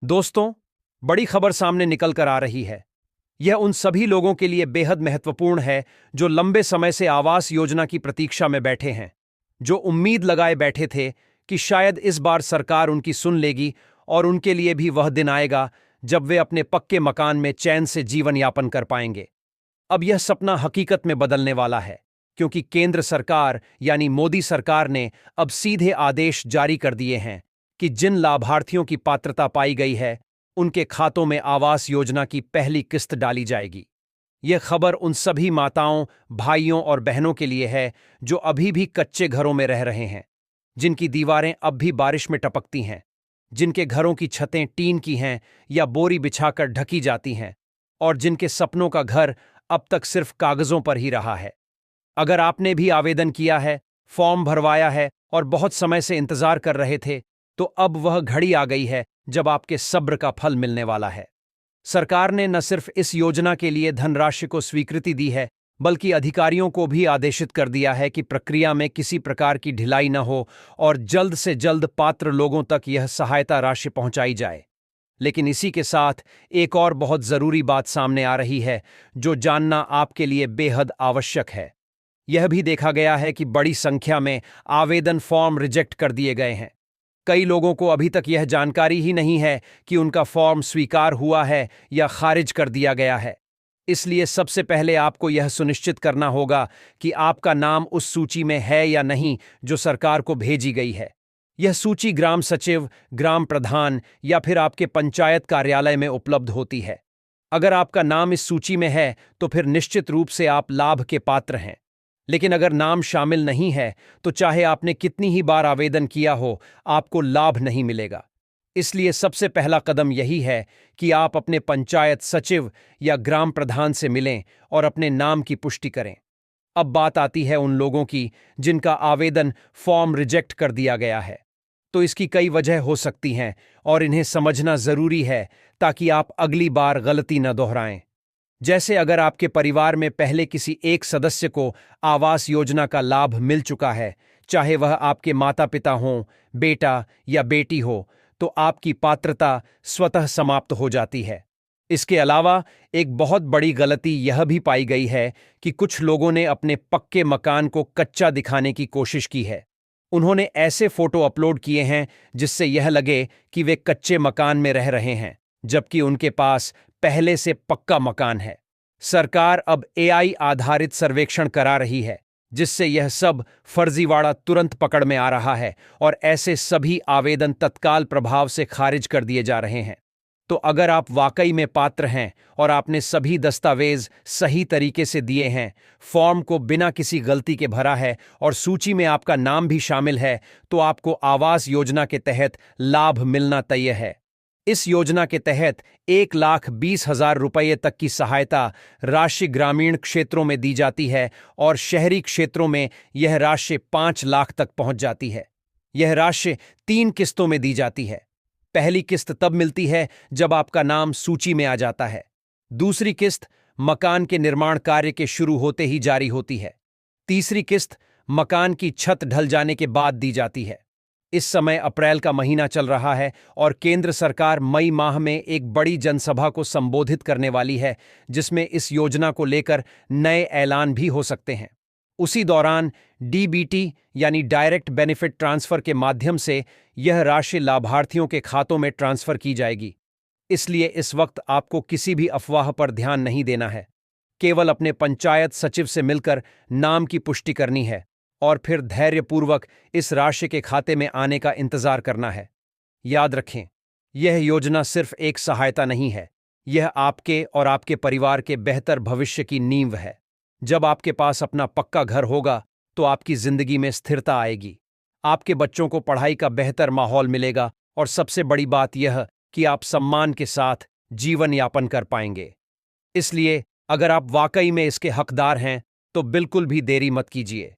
दोस्तों, बड़ी खबर सामने निकल कर आ रही है। यह उन सभी लोगों के लिए बेहद महत्वपूर्ण है जो लंबे समय से आवास योजना की प्रतीक्षा में बैठे हैं, जो उम्मीद लगाए बैठे थे कि शायद इस बार सरकार उनकी सुन लेगी और उनके लिए भी वह दिन आएगा जब वे अपने पक्के मकान में चैन से जीवन यापन कर पाएंगे। अब यह सपना हकीकत में बदलने वाला है, क्योंकि केंद्र सरकार यानी मोदी सरकार ने अब सीधे आदेश जारी कर दिए हैं कि जिन लाभार्थियों की पात्रता पाई गई है, उनके खातों में आवास योजना की पहली किस्त डाली जाएगी। यह खबर उन सभी माताओं, भाइयों और बहनों के लिए है जो अभी भी कच्चे घरों में रह रहे हैं, जिनकी दीवारें अब भी बारिश में टपकती हैं, जिनके घरों की छतें टीन की हैं या बोरी बिछाकर ढकी जाती हैं, और जिनके सपनों का घर अब तक सिर्फ कागजों पर ही रहा है। अगर आपने भी आवेदन किया है, फॉर्म भरवाया है और बहुत समय से इंतजार कर रहे थे, तो अब वह घड़ी आ गई है जब आपके सब्र का फल मिलने वाला है। सरकार ने न सिर्फ इस योजना के लिए धनराशि को स्वीकृति दी है, बल्कि अधिकारियों को भी आदेशित कर दिया है कि प्रक्रिया में किसी प्रकार की ढिलाई न हो और जल्द से जल्द पात्र लोगों तक यह सहायता राशि पहुंचाई जाए। लेकिन इसी के साथ एक और बहुत जरूरी बात सामने आ रही है, जो जानना आपके लिए बेहद आवश्यक है। यह भी देखा गया है कि बड़ी संख्या में आवेदन फॉर्म रिजेक्ट कर दिए गए हैं। कई लोगों को अभी तक यह जानकारी ही नहीं है कि उनका फॉर्म स्वीकार हुआ है या खारिज कर दिया गया है। इसलिए सबसे पहले आपको यह सुनिश्चित करना होगा कि आपका नाम उस सूची में है या नहीं जो सरकार को भेजी गई है। यह सूची ग्राम सचिव, ग्राम प्रधान या फिर आपके पंचायत कार्यालय में उपलब्ध होती है। अगर आपका नाम इस सूची में है तो फिर निश्चित रूप से आप लाभ के पात्र हैं। लेकिन अगर नाम शामिल नहीं है तो चाहे आपने कितनी ही बार आवेदन किया हो, आपको लाभ नहीं मिलेगा। इसलिए सबसे पहला कदम यही है कि आप अपने पंचायत सचिव या ग्राम प्रधान से मिलें और अपने नाम की पुष्टि करें। अब बात आती है उन लोगों की जिनका आवेदन फॉर्म रिजेक्ट कर दिया गया है। तो इसकी कई वजह हो सकती हैं और इन्हें समझना जरूरी है ताकि आप अगली बार गलती न दोहराएं। जैसे अगर आपके परिवार में पहले किसी एक सदस्य को आवास योजना का लाभ मिल चुका है, चाहे वह आपके माता पिता हों, बेटा या बेटी हो, तो आपकी पात्रता स्वतः समाप्त हो जाती है। इसके अलावा एक बहुत बड़ी गलती यह भी पाई गई है कि कुछ लोगों ने अपने पक्के मकान को कच्चा दिखाने की कोशिश की है। उन्होंने ऐसे फोटो अपलोड किए हैं जिससे यह लगे कि वे कच्चे मकान में रह रहे हैं, जबकि उनके पास पहले से पक्का मकान है। सरकार अब एआई आधारित सर्वेक्षण करा रही है, जिससे यह सब फर्जीवाड़ा तुरंत पकड़ में आ रहा है और ऐसे सभी आवेदन तत्काल प्रभाव से खारिज कर दिए जा रहे हैं। तो अगर आप वाकई में पात्र हैं और आपने सभी दस्तावेज सही तरीके से दिए हैं, फॉर्म को बिना किसी गलती के भरा है और सूची में आपका नाम भी शामिल है, तो आपको आवास योजना के तहत लाभ मिलना तय है। इस योजना के तहत 1,20,000 रुपये तक की सहायता राशि ग्रामीण क्षेत्रों में दी जाती है और शहरी क्षेत्रों में यह राशि 5 लाख तक पहुंच जाती है। यह राशि 3 किस्तों में दी जाती है। पहली किस्त तब मिलती है जब आपका नाम सूची में आ जाता है। दूसरी किस्त मकान के निर्माण कार्य के शुरू होते ही जारी होती है। तीसरी किस्त मकान की छत ढल जाने के बाद दी जाती है। इस समय अप्रैल का महीना चल रहा है और केंद्र सरकार मई माह में एक बड़ी जनसभा को संबोधित करने वाली है, जिसमें इस योजना को लेकर नए ऐलान भी हो सकते हैं। उसी दौरान डीबीटी यानी डायरेक्ट बेनिफिट ट्रांसफर के माध्यम से यह राशि लाभार्थियों के खातों में ट्रांसफर की जाएगी। इसलिए इस वक्त आपको किसी भी अफवाह पर ध्यान नहीं देना है। केवल अपने पंचायत सचिव से मिलकर नाम की पुष्टि करनी है और फिर धैर्यपूर्वक इस राशि के खाते में आने का इंतजार करना है। याद रखें, यह योजना सिर्फ एक सहायता नहीं है, यह आपके और आपके परिवार के बेहतर भविष्य की नींव है। जब आपके पास अपना पक्का घर होगा तो आपकी जिंदगी में स्थिरता आएगी, आपके बच्चों को पढ़ाई का बेहतर माहौल मिलेगा और सबसे बड़ी बात यह कि आप सम्मान के साथ जीवन यापन कर पाएंगे। इसलिए अगर आप वाकई में इसके हकदार हैं तो बिल्कुल भी देरी मत कीजिए।